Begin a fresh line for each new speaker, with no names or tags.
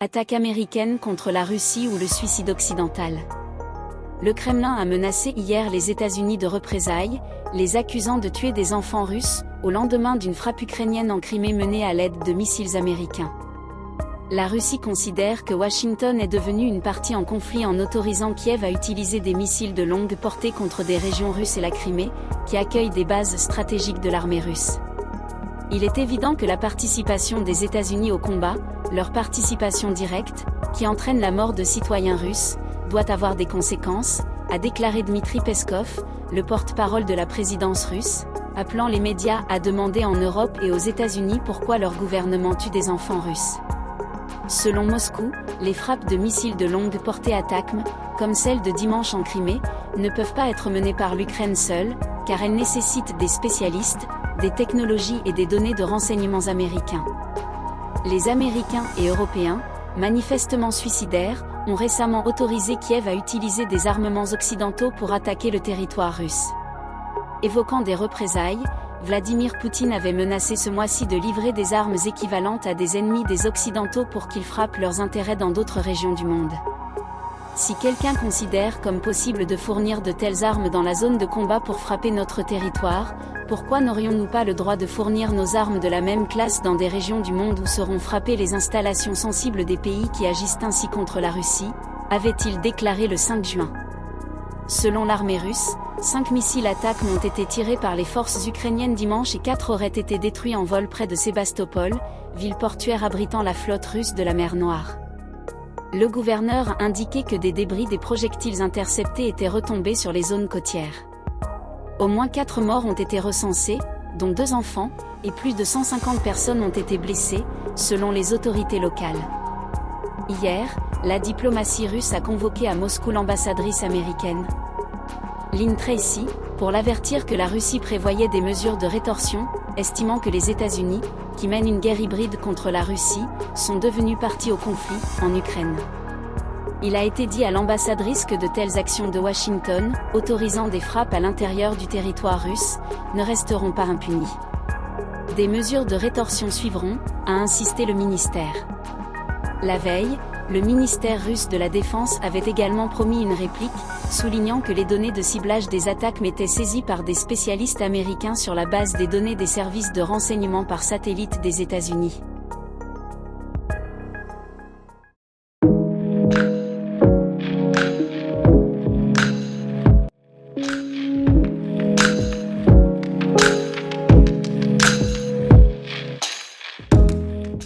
Attaque américaine contre la Russie ou le suicide occidental. Le Kremlin a menacé hier les États-Unis de représailles, les accusant de tuer des enfants russes, au lendemain d'une frappe ukrainienne en Crimée menée à l'aide de missiles américains. La Russie considère que Washington est devenue une partie en conflit en autorisant Kiev à utiliser des missiles de longue portée contre des régions russes et la Crimée, qui accueillent des bases stratégiques de l'armée russe. Il est évident que la participation des États-Unis au combat, leur participation directe, qui entraîne la mort de citoyens russes, doit avoir des conséquences, a déclaré Dmitri Peskov, le porte-parole de la présidence russe, appelant les médias à demander en Europe et aux États-Unis pourquoi leur gouvernement tue des enfants russes. Selon Moscou, les frappes de missiles de longue portée ATACMS, comme celle de dimanche en Crimée, ne peuvent pas être menées par l'Ukraine seule, car elles nécessitent des spécialistes, des technologies et des données de renseignements américains. Les Américains et Européens, manifestement suicidaires, ont récemment autorisé Kiev à utiliser des armements occidentaux pour attaquer le territoire russe. Évoquant des représailles, Vladimir Poutine avait menacé ce mois-ci de livrer des armes équivalentes à des ennemis des Occidentaux pour qu'ils frappent leurs intérêts dans d'autres régions du monde. Si quelqu'un considère comme possible de fournir de telles armes dans la zone de combat pour frapper notre territoire, pourquoi n'aurions-nous pas le droit de fournir nos armes de la même classe dans des régions du monde où seront frappées les installations sensibles des pays qui agissent ainsi contre la Russie, avait-il déclaré le 5 juin. Selon l'armée russe, 5 missiles ATACMS ont été tirés par les forces ukrainiennes dimanche et 4 auraient été détruits en vol près de Sébastopol, ville portuaire abritant la flotte russe de la mer Noire. Le gouverneur a indiqué que des débris des projectiles interceptés étaient retombés sur les zones côtières. Au moins 4 morts ont été recensés, dont 2 enfants, et plus de 150 personnes ont été blessées, selon les autorités locales. Hier, la diplomatie russe a convoqué à Moscou l'ambassadrice américaine, Lynn Tracy, pour l'avertir que la Russie prévoyait des mesures de rétorsion, estimant que les États-Unis, qui mènent une guerre hybride contre la Russie, sont devenus partie au conflit, en Ukraine. Il a été dit à l'ambassadrice que de telles actions de Washington, autorisant des frappes à l'intérieur du territoire russe, ne resteront pas impunies. Des mesures de rétorsion suivront, a insisté le ministère. La veille, le ministère russe de la Défense avait également promis une réplique, soulignant que les données de ciblage des attaques étaient saisies par des spécialistes américains sur la base des données des services de renseignement par satellite des États-Unis.